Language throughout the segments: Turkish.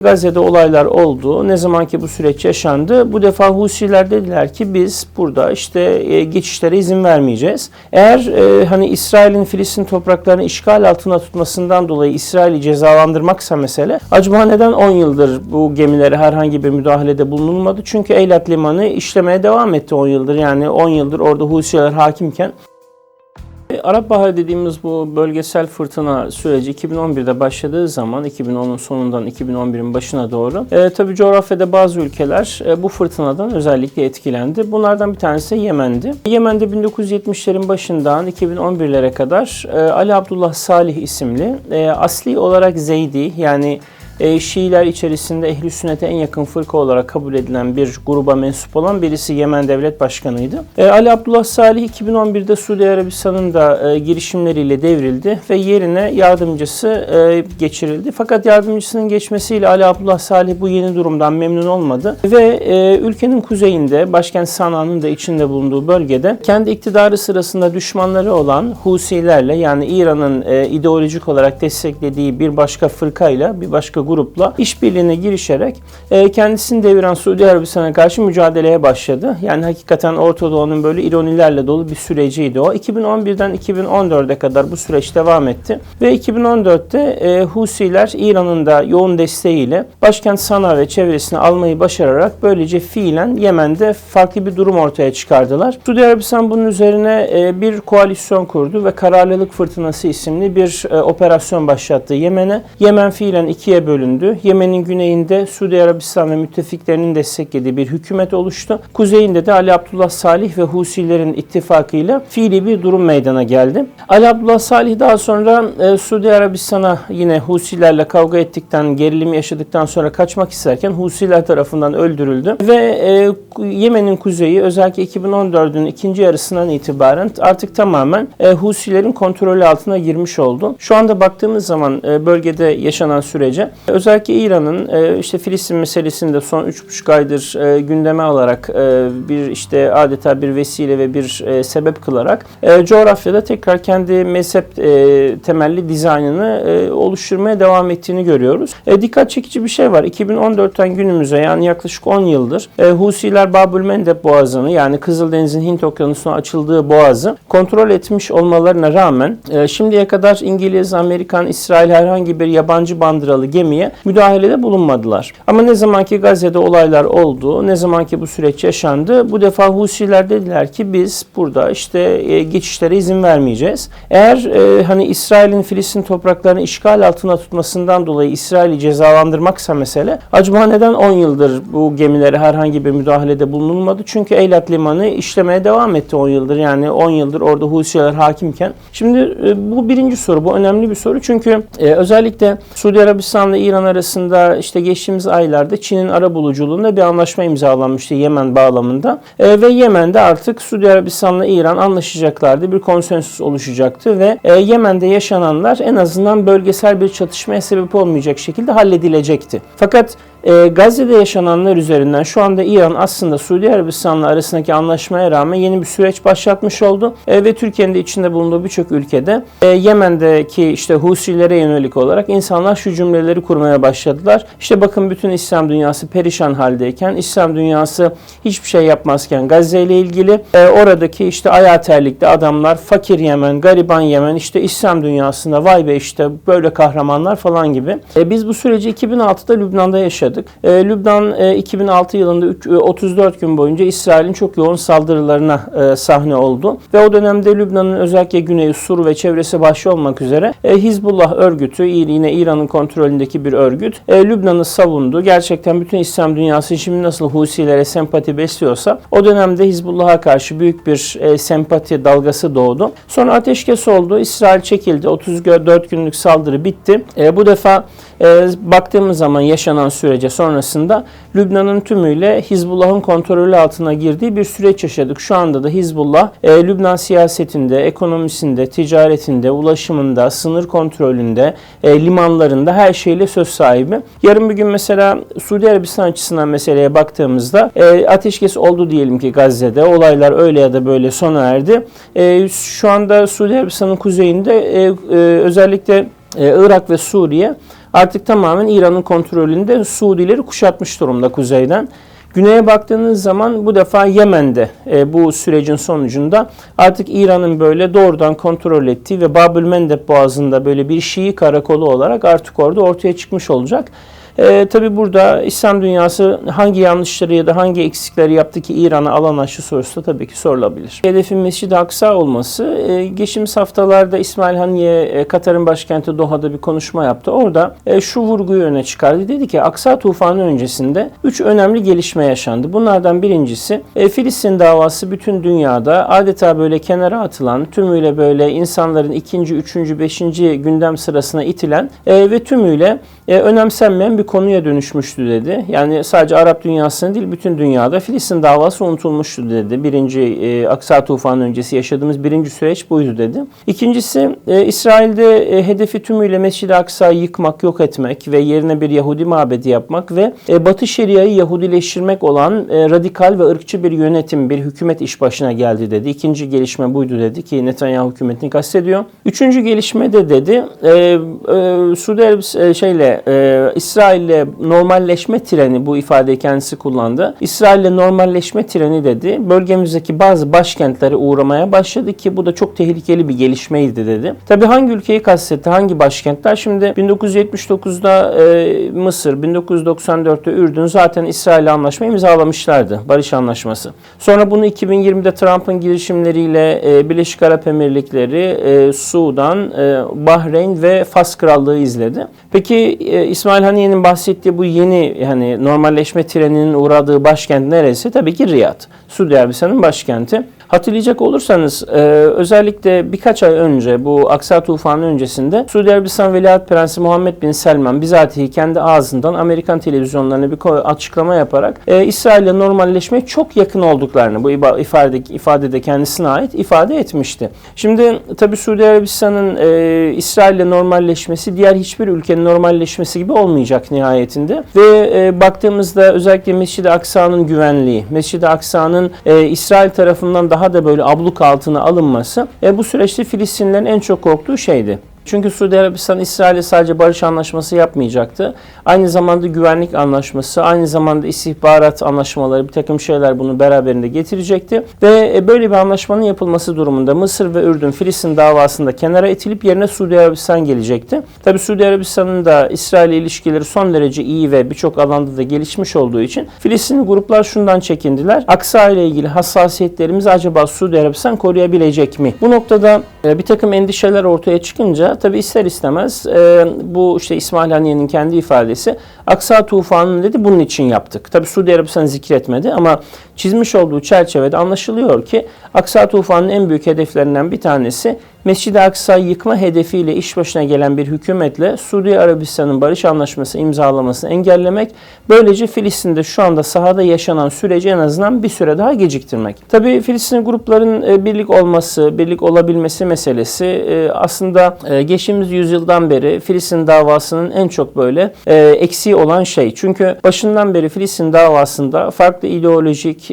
Gazze'de olaylar oldu. Ne zaman ki bu süreç yaşandı, bu defa Husiler dediler ki biz burada geçişlere izin vermeyeceğiz. Eğer hani İsrail'in Filistin topraklarını işgal altına tutmasından dolayı İsrail'i cezalandırmaksa mesele, acaba neden 10 yıldır bu gemilere herhangi bir müdahalede bulunulmadı? Çünkü Eilat Limanı işlemeye devam etti 10 yıldır. Yani 10 yıldır orada Husiler hakimken. Arap Baharı dediğimiz bu bölgesel fırtına süreci 2011'de başladığı zaman 2010'un sonundan 2011'in başına doğru tabii coğrafyada bazı ülkeler bu fırtınadan özellikle etkilendi. Bunlardan bir tanesi Yemen'di. Yemen'de 1970'lerin başından 2011'lere kadar Ali Abdullah Salih isimli asli olarak Zeydi, yani Şiiler içerisinde Ehl-i Sünnet'e en yakın fırka olarak kabul edilen bir gruba mensup olan birisi Yemen Devlet Başkanı'ydı. Ali Abdullah Salih 2011'de Suudi Arabistan'ın da girişimleriyle devrildi ve yerine yardımcısı geçirildi. Fakat yardımcısının geçmesiyle Ali Abdullah Salih bu yeni durumdan memnun olmadı ve ülkenin kuzeyinde, başkent Sana'nın da içinde bulunduğu bölgede kendi iktidarı sırasında düşmanları olan Husilerle, yani İran'ın ideolojik olarak desteklediği bir başka fırkayla, bir başka grupla işbirliğine girişerek kendisini deviren Suudi Arabistan'a karşı mücadeleye başladı. Yani hakikaten Orta Doğu'nun böyle ironilerle dolu bir süreciydi o. 2011'den 2014'e kadar bu süreç devam etti ve 2014'te Husiler İran'ın da yoğun desteğiyle başkent Sana ve çevresini almayı başararak böylece fiilen Yemen'de farklı bir durum ortaya çıkardılar. Suudi Arabistan bunun üzerine bir koalisyon kurdu ve Kararlılık Fırtınası isimli bir operasyon başlattı Yemen'e. Yemen fiilen ikiye bölündü. Yemen'in güneyinde Suudi Arabistan ve müttefiklerinin desteklediği bir hükümet oluştu. Kuzeyinde de Ali Abdullah Salih ve Husilerin ittifakıyla fiili bir durum meydana geldi. Ali Abdullah Salih daha sonra Suudi Arabistan'a yine Husilerle kavga ettikten, gerilim yaşadıktan sonra kaçmak isterken Husiler tarafından öldürüldü ve Yemen'in kuzeyi özellikle 2014'ün ikinci yarısından itibaren artık tamamen Husilerin kontrolü altına girmiş oldu. Şu anda baktığımız zaman bölgede yaşanan sürece özellikle İran'ın Filistin meselesini de son 3,5 aydır gündeme alarak bir adeta bir vesile ve bir sebep kılarak coğrafyada tekrar kendi mezhep temelli dizaynını oluşturmaya devam ettiğini görüyoruz. Dikkat çekici bir şey var. 2014'ten günümüze, yani yaklaşık 10 yıldır Husiler Babül Mendeb Boğazı'nı, yani Kızıldeniz'in Hint Okyanusu'na açıldığı boğazı kontrol etmiş olmalarına rağmen şimdiye kadar İngiliz, Amerikan, İsrail herhangi bir yabancı bandıralı gemiye müdahalede bulunmadılar. Ama ne zaman ki Gazze'de olaylar oldu, ne zaman ki bu süreç yaşandı, bu defa Husiler dediler ki biz burada geçişlere izin vermeyeceğiz. Eğer hani İsrail'in Filistin topraklarını işgal altına tutmasından dolayı İsrail'i cezalandırmaksa mesele, acaba neden 10 yıldır bu gemilere herhangi bir müdahalede bulunulmadı? Çünkü Eilat Limanı işlemeye devam etti 10 yıldır. Yani 10 yıldır orada Husiler hakimken. Şimdi bu birinci soru, bu önemli bir soru. Çünkü özellikle Suudi Arabistan ve İran arasında geçtiğimiz aylarda Çin'in arabuluculuğunda bir anlaşma imzalanmıştı Yemen bağlamında. Ve Yemen'de artık Suudi Arabistan'la İran anlaşacaklardı. Bir konsensüs oluşacaktı ve Yemen'de yaşananlar en azından bölgesel bir çatışmaya sebep olmayacak şekilde halledilecekti. Fakat Gazze'de yaşananlar üzerinden şu anda İran aslında Suudi Arabistan'la arasındaki anlaşmaya rağmen yeni bir süreç başlatmış oldu. Ve Türkiye'nin de içinde bulunduğu birçok ülkede Yemen'deki Husilere yönelik olarak insanlar şu cümleleri kurmaya başladılar. Bakın bütün İslam dünyası perişan haldeyken, İslam dünyası hiçbir şey yapmazken Gazze ile ilgili oradaki ayağı terlikli adamlar, fakir Yemen, gariban Yemen, İslam dünyasında vay be böyle kahramanlar falan gibi. Biz bu süreci 2006'da Lübnan'da yaşadık. Lübnan 2006 yılında 34 gün boyunca İsrail'in çok yoğun saldırılarına sahne oldu. Ve o dönemde Lübnan'ın özellikle güneyi, Sur ve çevresi başta olmak üzere Hizbullah örgütü, yine İran'ın kontrolündeki bir örgüt, Lübnan'ı savundu. Gerçekten bütün İslam dünyası şimdi nasıl Husilere sempati besliyorsa o dönemde Hizbullah'a karşı büyük bir sempati dalgası doğdu. Sonra ateşkes oldu. İsrail çekildi. 34 günlük saldırı bitti. Bu defa baktığımız zaman yaşanan sürece sonrasında Lübnan'ın tümüyle Hizbullah'ın kontrolü altına girdiği bir süreç yaşadık. Şu anda da Hizbullah Lübnan siyasetinde, ekonomisinde, ticaretinde, ulaşımında, sınır kontrolünde, limanlarında her şeyle söz sahibi. Yarın bir gün mesela Suudi Arabistan açısından meseleye baktığımızda ateşkes oldu diyelim ki Gazze'de. Olaylar öyle ya da böyle sona erdi. Şu anda Suudi Arabistan'ın kuzeyinde özellikle Irak ve Suriye artık tamamen İran'ın kontrolünde Suudileri kuşatmış durumda kuzeyden. Güneye baktığınız zaman bu defa Yemen'de bu sürecin sonucunda artık İran'ın böyle doğrudan kontrol ettiği ve Babülmendeb Boğazı'nda böyle bir Şii karakolu olarak artık orada ortaya çıkmış olacak. Tabi burada İslam dünyası hangi yanlışları ya da hangi eksikleri yaptı ki İran'a alan açtı sorusu da tabii ki sorulabilir. Hedefin Mescid-i Aksa olması, geçtiğimiz haftalarda İsmail Haniye Katar'ın başkenti Doha'da bir konuşma yaptı. Orada şu vurguyu öne çıkardı. Dedi ki Aksa tufanı öncesinde 3 önemli gelişme yaşandı. Bunlardan birincisi Filistin davası bütün dünyada adeta böyle kenara atılan, tümüyle böyle insanların 2., 3., 5. gündem sırasına itilen ve tümüyle önemsenmeyen bir konuya dönüşmüştü dedi. Yani sadece Arap dünyasında değil bütün dünyada Filistin davası unutulmuştu dedi. Birinci Aksa tufanı öncesi yaşadığımız birinci süreç buydu dedi. İkincisi İsrail'de hedefi tümüyle Mescid-i Aksa'yı yıkmak, yok etmek ve yerine bir Yahudi mabedi yapmak ve Batı Şeria'yı Yahudileştirmek olan radikal ve ırkçı bir yönetim, bir hükümet iş başına geldi dedi. İkinci gelişme buydu dedi ki Netanyahu hükümetini kastediyor. Üçüncü gelişme de dedi Suudi İsrail'le normalleşme treni, bu ifadeyi kendisi kullandı. İsrail'le normalleşme treni dedi. Bölgemizdeki bazı başkentlere uğramaya başladı ki bu da çok tehlikeli bir gelişmeydi dedi. Tabii hangi ülkeyi kastetti, hangi başkentler? Şimdi 1979'da Mısır, 1994'te Ürdün zaten İsrail'le anlaşma imzalamışlardı. Barış anlaşması. Sonra bunu 2020'de Trump'ın girişimleriyle Birleşik Arap Emirlikleri, Sudan, Bahreyn ve Fas Krallığı izledi. Peki İsmail Haniye'nin bahsettiği bu yeni normalleşme treninin uğradığı başkent neresi? Tabii ki Riyad. Suudi Arabistan'ın başkenti. Hatırlayacak olursanız özellikle birkaç ay önce bu Aksa tufanı öncesinde Suudi Arabistan Veliaht Prensi Muhammed Bin Selman bizatihi kendi ağzından Amerikan televizyonlarına bir açıklama yaparak İsrail'le normalleşmeye çok yakın olduklarını bu ifadede kendisine ait ifade etmişti. Şimdi tabi Suudi Arabistan'ın İsrail'le normalleşmesi diğer hiçbir ülkenin normalleşmesi gibi olmayacak nihayetinde ve baktığımızda özellikle Mescid-i Aksa'nın güvenliği, Mescid-i Aksa'nın İsrail tarafından daha da böyle abluk altına alınması bu süreçte Filistinlilerin en çok korktuğu şeydi. Çünkü Suudi Arabistan İsrail'e sadece barış anlaşması yapmayacaktı. Aynı zamanda güvenlik anlaşması, aynı zamanda istihbarat anlaşmaları, bir takım şeyler bunu beraberinde getirecekti. Ve böyle bir anlaşmanın yapılması durumunda Mısır ve Ürdün Filistin davasında kenara itilip yerine Suudi Arabistan gelecekti. Tabi Suudi Arabistan'ın da İsrail ilişkileri son derece iyi ve birçok alanda da gelişmiş olduğu için Filistinli gruplar şundan çekindiler. Aksa ile ilgili hassasiyetlerimizi acaba Suudi Arabistan koruyabilecek mi? Bu noktada bir takım endişeler ortaya çıkınca tabi ister istemez bu İsmail Haniye'nin kendi ifadesi Aksa tufanını dedi bunun için yaptık. Tabi Suudi Arabistan zikretmedi ama çizmiş olduğu çerçevede anlaşılıyor ki Aksa tufanının en büyük hedeflerinden bir tanesi Mescid-i Aksa'yı yıkma hedefiyle iş başına gelen bir hükümetle Suudi Arabistan'ın barış anlaşması imzalamasını engellemek, böylece Filistin'de şu anda sahada yaşanan süreci en azından bir süre daha geciktirmek. Tabii Filistin grupların birlik olması, birlik olabilmesi meselesi aslında geçtiğimiz yüzyıldan beri Filistin davasının en çok böyle eksiği olan şey. Çünkü başından beri Filistin davasında farklı ideolojik,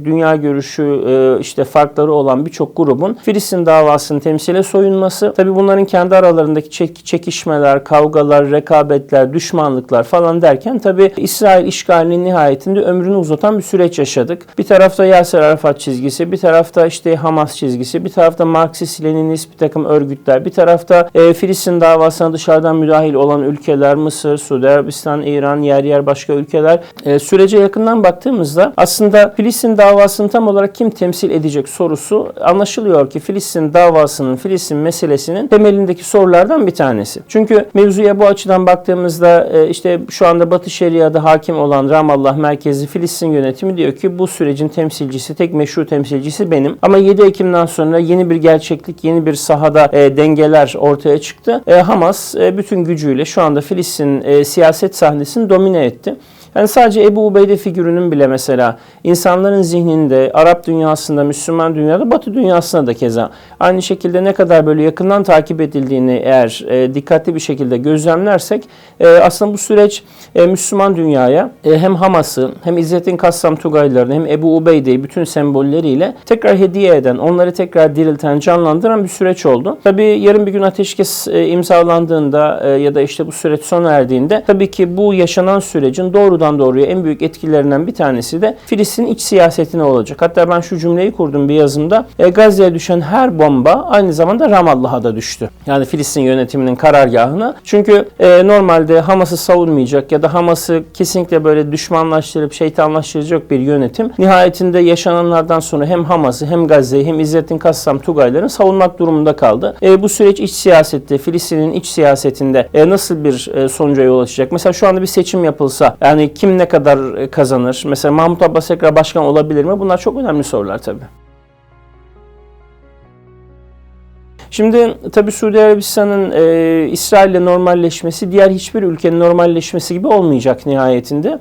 dünya görüşü farkları olan birçok grubun Filistin davasını temsile soyunması, tabi bunların kendi aralarındaki çekişmeler, kavgalar, rekabetler, düşmanlıklar falan derken tabi İsrail işgalinin nihayetinde ömrünü uzatan bir süreç yaşadık. Bir tarafta Yasir Arafat çizgisi, bir tarafta Hamas çizgisi, bir tarafta Marksist-Leninist bir takım örgütler, bir tarafta Filistin davasına dışarıdan müdahil olan ülkeler, Mısır, Suudi Arabistan, İran, yer başka ülkeler. Sürece yakından baktığımızda aslında Filistin davasını tam olarak kim temsil edecek sorusu anlaşılıyor ki Filistin davasının, Filistin meselesinin temelindeki sorulardan bir tanesi. Çünkü mevzuya bu açıdan baktığımızda şu anda Batı Şeria'da hakim olan Ramallah merkezli Filistin yönetimi diyor ki bu sürecin temsilcisi, tek meşru temsilcisi benim. Ama 7 Ekim'den sonra yeni bir gerçeklik, yeni bir sahada dengeler ortaya çıktı. Hamas bütün gücüyle şu anda Filistin siyaset sahnesini domine etti. Yani sadece Ebu Ubeyde figürünün bile mesela insanların zihninde, Arap dünyasında, Müslüman dünyada, Batı dünyasında da keza aynı şekilde ne kadar böyle yakından takip edildiğini eğer dikkatli bir şekilde gözlemlersek aslında bu süreç Müslüman dünyaya hem Hamas'ı hem İzzettin Kassam Tugaylarını hem Ebu Ubeyde'yi bütün sembolleriyle tekrar hediye eden, onları tekrar dirilten, canlandıran bir süreç oldu. Tabii yarın bir gün ateşkes imzalandığında ya da işte bu süreç sona erdiğinde tabii ki bu yaşanan sürecin doğrudan doğruya en büyük etkilerinden bir tanesi de Filistin iç siyasetine olacak. Hatta ben şu cümleyi kurdum bir yazımda. Gazze'ye düşen her bomba aynı zamanda Ramallah'a da düştü. Yani Filistin yönetiminin karargahına. Çünkü normalde Hamas'ı savunmayacak ya da Hamas'ı kesinlikle böyle düşmanlaştırıp şeytanlaştıracak bir yönetim nihayetinde yaşananlardan sonra hem Hamas'ı hem Gazze'yi hem İzzettin Kassam Tugaylarını savunmak durumunda kaldı. Bu süreç iç siyasette, Filistin'in iç siyasetinde nasıl bir sonuca yol açacak? Mesela şu anda bir seçim yapılsa yani kim ne kadar kazanır? Mesela Mahmut Abbas tekrar başkan olabilir mi? Bunlar çok önemli sorular tabii. Şimdi tabii Suudi Arabistan'ın İsrail'le normalleşmesi diğer hiçbir ülkenin normalleşmesi gibi olmayacak nihayetinde.